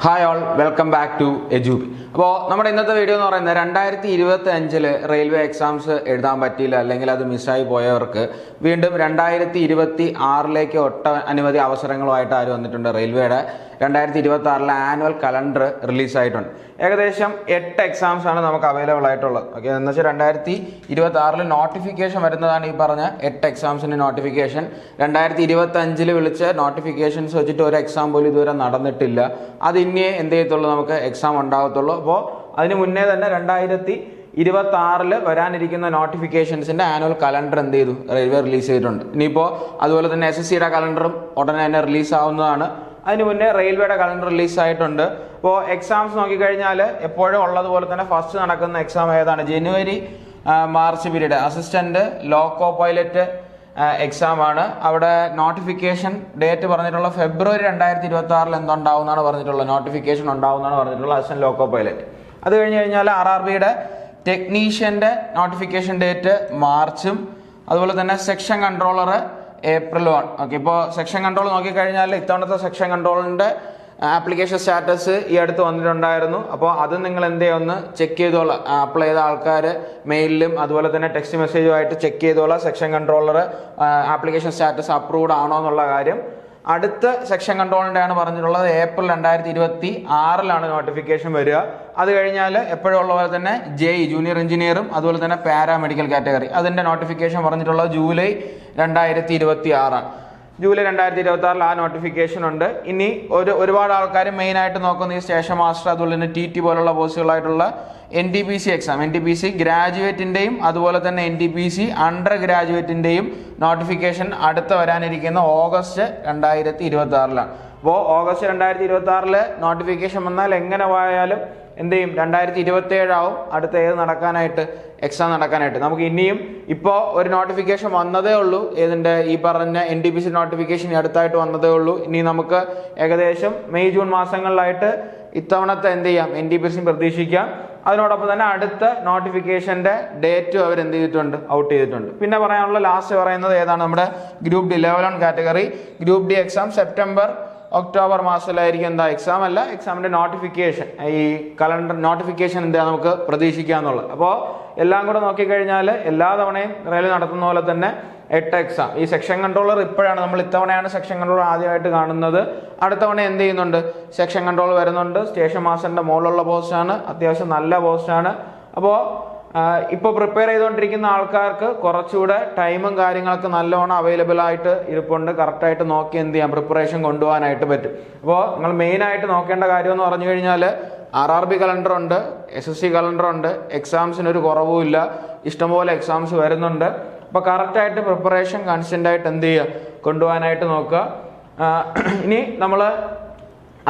Hi all, welcome back to Edubee. അപ്പോൾ നമ്മുടെ ഇന്നത്തെ വീഡിയോ എന്ന് പറയുന്നത് 2025 റെയിൽവേ എക്സാംസ് എഴുതാൻ പറ്റിയില്ല, അല്ലെങ്കിൽ അത് മിസ്സായി പോയവർക്ക് വീണ്ടും 2026 അനവധി അവസരങ്ങളുമായിട്ട് ആര് വന്നിട്ടുണ്ട്. റെയിൽവേയുടെ 2026 ആനുവൽ കലണ്ടർ റിലീസായിട്ടുണ്ട്. ഏകദേശം 8 എക്സാംസ് ആണ് നമുക്ക് അവൈലബിൾ ആയിട്ടുള്ളത്. ഓക്കെ, എന്ന് വെച്ചാൽ 2026 നോട്ടിഫിക്കേഷൻ വരുന്നതാണ് ഈ പറഞ്ഞ 8 എക്സാംസിന് നോട്ടിഫിക്കേഷൻ. 2025 വിളിച്ച നോട്ടിഫിക്കേഷൻസ് വെച്ചിട്ട് ഒരു എക്സാം പോലും ഇതുവരെ നടന്നിട്ടില്ല. അത് ഇനിയേ എന്ത് ചെയ്യത്തുള്ളൂ, നമുക്ക് എക്സാം ഉണ്ടാകത്തുള്ളൂ. അപ്പോൾ അതിന് മുന്നേ തന്നെ 2026 വരാനിരിക്കുന്ന നോട്ടിഫിക്കേഷൻസിന്റെ ആനുവൽ കലണ്ടർ എന്ത് ചെയ്തു, റെയിൽവേ റിലീസ് ചെയ്തിട്ടുണ്ട്. ഇനിയിപ്പോൾ അതുപോലെ തന്നെ SSCയുടെ കലണ്ടറും ഉടനെ തന്നെ റിലീസ് ആവുന്നതാണ്. അതിന് മുന്നേ റെയിൽവേയുടെ കലണ്ടർ റിലീസ് ആയിട്ടുണ്ട്. അപ്പോൾ എക്സാംസ് നോക്കിക്കഴിഞ്ഞാൽ എപ്പോഴും ഉള്ളതുപോലെ തന്നെ ഫസ്റ്റ് നടക്കുന്ന എക്സാം ഏതാണ്? January March period assistant loco pilot exam ആണ്. അവിടെ നോട്ടിഫിക്കേഷൻ ഡേറ്റ് പറഞ്ഞിട്ടുള്ള ഫെബ്രുവരി 2026 എന്തുണ്ടാവുന്നതാണ് പറഞ്ഞിട്ടുള്ളത്, നോട്ടിഫിക്കേഷൻ ഉണ്ടാവുന്നതാണ് പറഞ്ഞിട്ടുള്ളത് അസിസ്റ്റന്റ് ലോക്കോ പൈലറ്റ്. അത് കഴിഞ്ഞ് കഴിഞ്ഞാൽ RRBയുടെ ടെക്നീഷ്യന്റെ നോട്ടിഫിക്കേഷൻ ഡേറ്റ് മാർച്ചും, അതുപോലെ തന്നെ സെക്ഷൻ കൺട്രോളർ April 1. ഓക്കെ, ഇപ്പോൾ സെക്ഷൻ കൺട്രോൾ നോക്കിക്കഴിഞ്ഞാൽ ഇത്തവണത്തെ സെക്ഷൻ കൺട്രോളിന്റെ ആപ്ലിക്കേഷൻ സ്റ്റാറ്റസ് ഈ അടുത്ത് വന്നിട്ടുണ്ടായിരുന്നു. അപ്പോൾ അത് നിങ്ങൾ എന്ത് ചെയ്യുമെന്ന് ചെക്ക് ചെയ്തോളാം. അപ്ലൈ ചെയ്ത ആൾക്കാർ മെയിലിലും അതുപോലെ തന്നെ ടെക്സ്റ്റ് മെസ്സേജുമായിട്ട് ചെക്ക് ചെയ്തോളാം section controller application status approved ആണോ എന്നുള്ള കാര്യം. അടുത്ത സെക്ഷൻ കൺട്രോളിന്റെ ആണ് പറഞ്ഞിട്ടുള്ളത് April 2026 നോട്ടിഫിക്കേഷൻ വരിക. അത് കഴിഞ്ഞാൽ എപ്പോഴും ഉള്ള പോലെ തന്നെ ജൂനിയർ എഞ്ചിനീയറും അതുപോലെ തന്നെ പാരാമെഡിക്കൽ കാറ്റഗറി അതിന്റെ നോട്ടിഫിക്കേഷൻ പറഞ്ഞിട്ടുള്ളത് ജൂലൈ 2026. ജൂലൈ 2026 ആ നോട്ടിഫിക്കേഷൻ ഉണ്ട്. ഇനി ഒരുപാട് ആൾക്കാർ മെയിൻ ആയിട്ട് നോക്കുന്ന ഈ സ്റ്റേഷൻ മാസ്റ്റർ അതുപോലെ തന്നെ TT പോലുള്ള പോസ്റ്റുകളായിട്ടുള്ള NTPC എക്സാം, NTPC ഗ്രാജുവേറ്റിന്റെയും അതുപോലെ തന്നെ NTPC അണ്ടർ ഗ്രാജുവേറ്റിന്റെയും നോട്ടിഫിക്കേഷൻ അടുത്ത വരാനിരിക്കുന്ന ഓഗസ്റ്റ് 2026. അപ്പോൾ ഓഗസ്റ്റ് 2026 നോട്ടിഫിക്കേഷൻ വന്നാൽ എങ്ങനെ പോയാലും എന്ത് ചെയ്യും, 2027 ആവും അടുത്ത നടക്കാനായിട്ട്, എക്സാം നടക്കാനായിട്ട്. നമുക്ക് ഇനിയും ഇപ്പോൾ ഒരു നോട്ടിഫിക്കേഷൻ വന്നതേ ഉള്ളൂ. ഏതിൻ്റെ ഈ പറഞ്ഞ NTPC നോട്ടിഫിക്കേഷൻ അടുത്തായിട്ട് വന്നതേ ഉള്ളൂ. ഇനി നമുക്ക് ഏകദേശം മെയ് ജൂൺ മാസങ്ങളിലായിട്ട് ഇത്തവണത്തെ എന്ത് ചെയ്യാം, NTPC പ്രതീക്ഷിക്കാം. അതിനോടൊപ്പം തന്നെ അടുത്ത നോട്ടിഫിക്കേഷന്റെ ഡേറ്റും അവർ എന്ത് ചെയ്തിട്ടുണ്ട്, ഔട്ട് ചെയ്തിട്ടുണ്ട്. പിന്നെ പറയാനുള്ള ലാസ്റ്റ് പറയുന്നത് ഏതാണ്, നമ്മുടെ group D level 1 category group D exam September October മാസത്തിലായിരിക്കും എന്താ എക്സാം അല്ല, എക്സാമിന്റെ നോട്ടിഫിക്കേഷൻ, ഈ കലണ്ടർ നോട്ടിഫിക്കേഷൻ എന്താ നമുക്ക് പ്രതീക്ഷിക്കാന്നുള്ളത്. അപ്പോൾ എല്ലാം കൂടെ നോക്കിക്കഴിഞ്ഞാൽ എല്ലാ തവണയും റെയിൽവേ നടത്തുന്ന പോലെ തന്നെ 8 എക്സാം. ഈ സെക്ഷൻ കൺട്രോളർ നമ്മൾ ഇത്തവണയാണ് സെക്ഷൻ കൺട്രോളർ ആദ്യമായിട്ട് കാണുന്നത്. അടുത്ത തവണ എന്ത് ചെയ്യുന്നുണ്ട്, സെക്ഷൻ കൺട്രോൾ വരുന്നുണ്ട്. സ്റ്റേഷൻ മാസ്റ്ററിന്റെ മുകളിലുള്ള പോസ്റ്റാണ്, അത്യാവശ്യം നല്ല പോസ്റ്റാണ്. അപ്പോൾ ഇപ്പോൾ പ്രിപ്പയർ ചെയ്തുകൊണ്ടിരിക്കുന്ന ആൾക്കാർക്ക് കുറച്ചുകൂടെ ടൈമും കാര്യങ്ങളൊക്കെ നല്ലോണം അവൈലബിൾ ആയിട്ട് ഇരിപ്പുണ്ട്. കറക്റ്റായിട്ട് നോക്കി എന്ത് ചെയ്യാം, പ്രിപ്പറേഷൻ കൊണ്ടുപോകാനായിട്ട് പറ്റും. അപ്പോൾ നിങ്ങൾ മെയിനായിട്ട് നോക്കേണ്ട കാര്യം എന്ന് പറഞ്ഞു കഴിഞ്ഞാൽ RRB കലണ്ടർ ഉണ്ട്, SSC കലണ്ടർ ഉണ്ട്. എക്സാംസിന് ഒരു കുറവുമില്ല, ഇഷ്ടംപോലെ എക്സാംസ് വരുന്നുണ്ട്. അപ്പോൾ കറക്റ്റായിട്ട് പ്രിപ്പറേഷൻ കൺസ്റ്റന്റ് ആയിട്ട് എന്ത് ചെയ്യുക, കൊണ്ടുപോകാനായിട്ട് നോക്കുക. ഇനി നമ്മൾ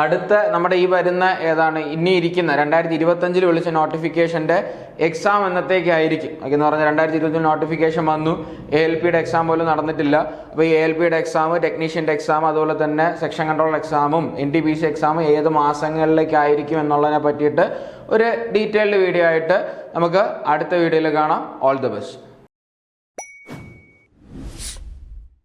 അടുത്ത നമ്മുടെ ഈ വരുന്ന ഏതാണ് ഇനി ഇരിക്കുന്ന 2025 വിളിച്ച നോട്ടിഫിക്കേഷന്റെ എക്സാം എന്നത്തേക്കായിരിക്കും എന്ന് പറഞ്ഞാൽ 2025 നോട്ടിഫിക്കേഷൻ വന്നു, ALPയുടെ എക്സാം പോലും നടന്നിട്ടില്ല. അപ്പോൾ ഈ ALPയുടെ എക്സാം, ടെക്നീഷ്യന്റെ എക്സാം അതുപോലെ തന്നെ സെക്ഷൻ കൺട്രോൾ എക്സാമും NTPC എക്സാമും ഏത് മാസങ്ങളിലേക്കായിരിക്കും എന്നുള്ളതിനെ പറ്റിയിട്ട് ഒരു ഡീറ്റെയിൽഡ് വീഡിയോ ആയിട്ട് നമുക്ക് അടുത്ത വീഡിയോയിൽ കാണാം. All the best.